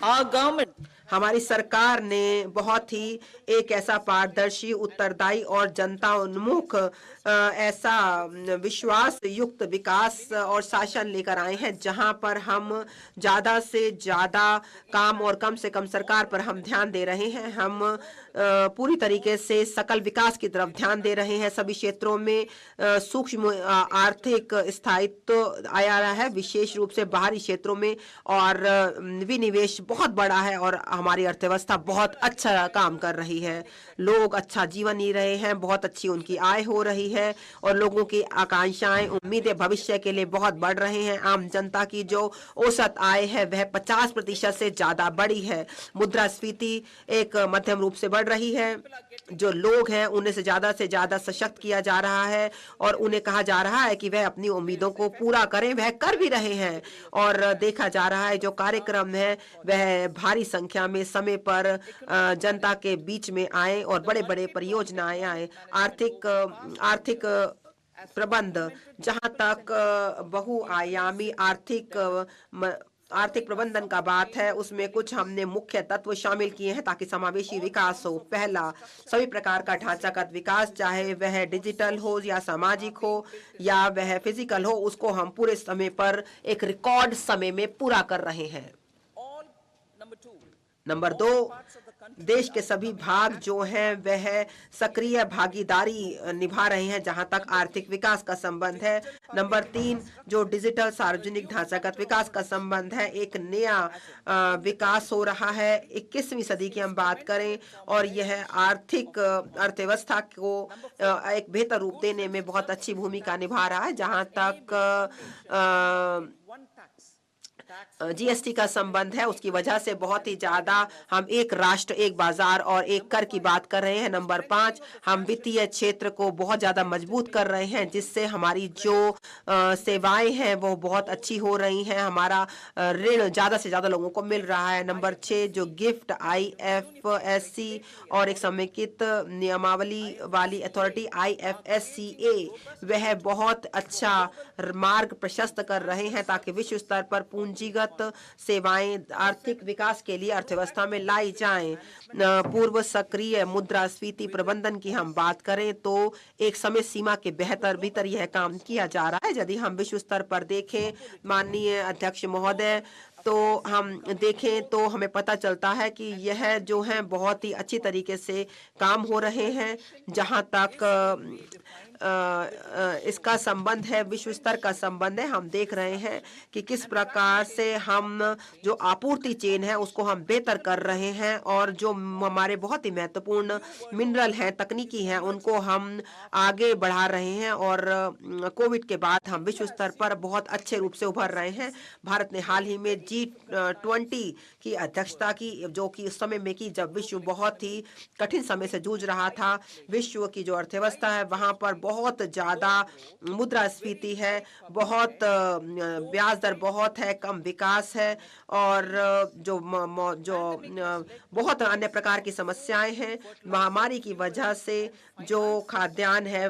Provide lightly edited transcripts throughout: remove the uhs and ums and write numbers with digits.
Our government हमारी सरकार ने बहुत ही एक ऐसा पारदर्शी, उत्तरदायी और जनता उन्मुख ऐसा विश्वास युक्त विकास और शासन लेकर आए हैं, जहां पर हम ज्यादा से ज्यादा काम और कम से कम सरकार पर हम ध्यान दे रहे हैं। हम पूरी तरीके से सकल विकास की तरफ ध्यान दे रहे हैं। सभी क्षेत्रों में सूक्ष्म आर्थिक स्थायित्व आया रहा है, विशेष रूप से बाहरी क्षेत्रों में, और विनिवेश बहुत बड़ा है और हमारी अर्थव्यवस्था बहुत अच्छा काम कर रही है। लोग अच्छा जीवन जी रहे हैं, बहुत अच्छी उनकी आय हो रही है और लोगों की आकांक्षाएं, उम्मीदें भविष्य के लिए बहुत बढ़ रहे हैं। आम जनता की जो औसत आय है वह 50% से ज्यादा बढ़ी है। मुद्रास्फीति एक मध्यम रूप से बढ़ रही है। जो लोग हैं उन्हें से ज्यादा सशक्त किया जा रहा है और उन्हें कहा जा रहा है कि वह अपनी उम्मीदों को पूरा करें। वह कर भी रहे हैं और देखा जा रहा है जो कार्यक्रम है वह भारी संख्या में समय पर जनता के बीच में आए और बड़े बड़े परियोजनाएं आए। आर्थिक प्रबंध, जहां तक बहुआयामी आर्थिक प्रबंधन का बात है, उसमें कुछ हमने मुख्य तत्व शामिल किए हैं ताकि समावेशी विकास हो। पहला, सभी प्रकार का ढांचागत विकास, चाहे वह डिजिटल हो या सामाजिक हो या वह फिजिकल हो, उसको हम पूरे समय पर एक रिकॉर्ड समय में पूरा कर रहे हैं। नंबर 2, देश के सभी भाग जो हैं वह सक्रिय भागीदारी निभा रहे हैं जहां तक आर्थिक विकास का संबंध है। नंबर 3, जो डिजिटल सार्वजनिक ढांचागत विकास का संबंध है, एक नया विकास हो रहा है। 21वीं सदी की हम बात करें और यह आर्थिक अर्थव्यवस्था को एक बेहतर रूप देने में बहुत अच्छी भूमिका निभा रहा है। जहां तक जीएसटी का संबंध है, उसकी वजह से बहुत ही ज्यादा हम एक राष्ट्र, एक बाजार और एक कर की बात कर रहे हैं। नंबर 5, हम वित्तीय क्षेत्र को बहुत ज्यादा मजबूत कर रहे हैं, जिससे हमारी जो सेवाएं हैं वो बहुत अच्छी हो रही हैं। हमारा ऋण ज्यादा से ज्यादा लोगों को मिल रहा है। नंबर 6, जो गिफ्ट IFSC और एक समेकित नियमावली वाली अथॉरिटी IFSCA, वह बहुत अच्छा मार्ग प्रशस्त कर रहे हैं ताकि विश्व स्तर पर पूंजीगत सेवाएं आर्थिक विकास के लिए अर्थव्यवस्था में लाई जाएं। पूर्व सक्रिय मुद्रास्फीति प्रबंधन की हम बात करें तो एक समय सीमा के भीतर यह काम किया जा रहा है। यदि हम विश्व स्तर पर देखें, माननीय अध्यक्ष महोदय, तो हम देखें तो हमें पता चलता है कि यह जो है बहुत ही अच्छी तरीके से काम हो रहे हैं। जहां तक इसका संबंध है, विश्व स्तर का संबंध है, हम देख रहे हैं कि किस प्रकार से हम जो आपूर्ति चेन है उसको हम बेहतर कर रहे हैं और जो हमारे बहुत ही महत्वपूर्ण मिनरल हैं, तकनीकी हैं, उनको हम आगे बढ़ा रहे हैं। और कोविड के बाद हम विश्व स्तर पर बहुत अच्छे रूप से उभर रहे हैं। भारत ने हाल ही में G20 की अध्यक्षता की, जो कि उस समय में की जब विश्व बहुत ही कठिन समय से जूझ रहा था। विश्व की जो अर्थव्यवस्था है वहां पर बहुत ज्यादा मुद्रास्फीति है, बहुत ब्याज दर बहुत है, कम विकास है और बहुत अन्य प्रकार की समस्याएं हैं। महामारी की वजह से जो खाद्यान्न है,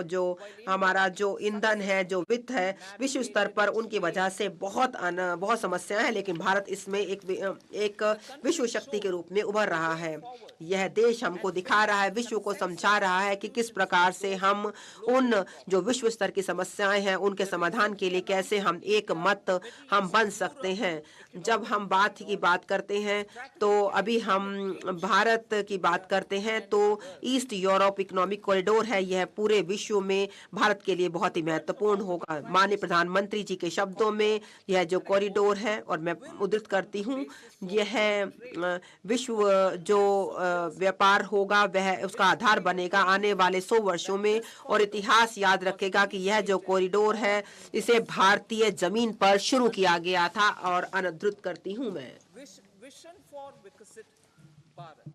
जो हमारा जो ईंधन है, जो वित्त है, विश्व स्तर पर उनकी वजह से बहुत समस्याएं हैं, लेकिन भारत इसमें एक विश्व शक्ति के रूप में उभर रहा है। यह देश हमको दिखा रहा है, विश्व को समझा रहा है कि किस प्रकार से हम उन जो विश्व स्तर की समस्याएं हैं उनके समाधान के लिए कैसे हम एक मत हम बन सकते हैं। जब हम बात करते हैं तो अभी हम भारत की बात करते हैं तो ईस्ट यूरोप इकोनॉमिक कॉरिडोर है, यह पूरे विश्व में भारत के लिए बहुत ही महत्वपूर्ण होगा। माननीय प्रधानमंत्री जी के शब्दों में यह जो कॉरिडोर है, और मैं उद्धृत करती हूँ, यह विश्व जो व्यापार होगा वह उसका आधार बनेगा आने वाले 100 वर्षों में, और इतिहास याद रखेगा कि यह जो कॉरिडोर है इसे भारतीय जमीन पर शुरू किया गया था। और अनुद्धृत करती हूं मैं। विजन फॉर विकसित भारत।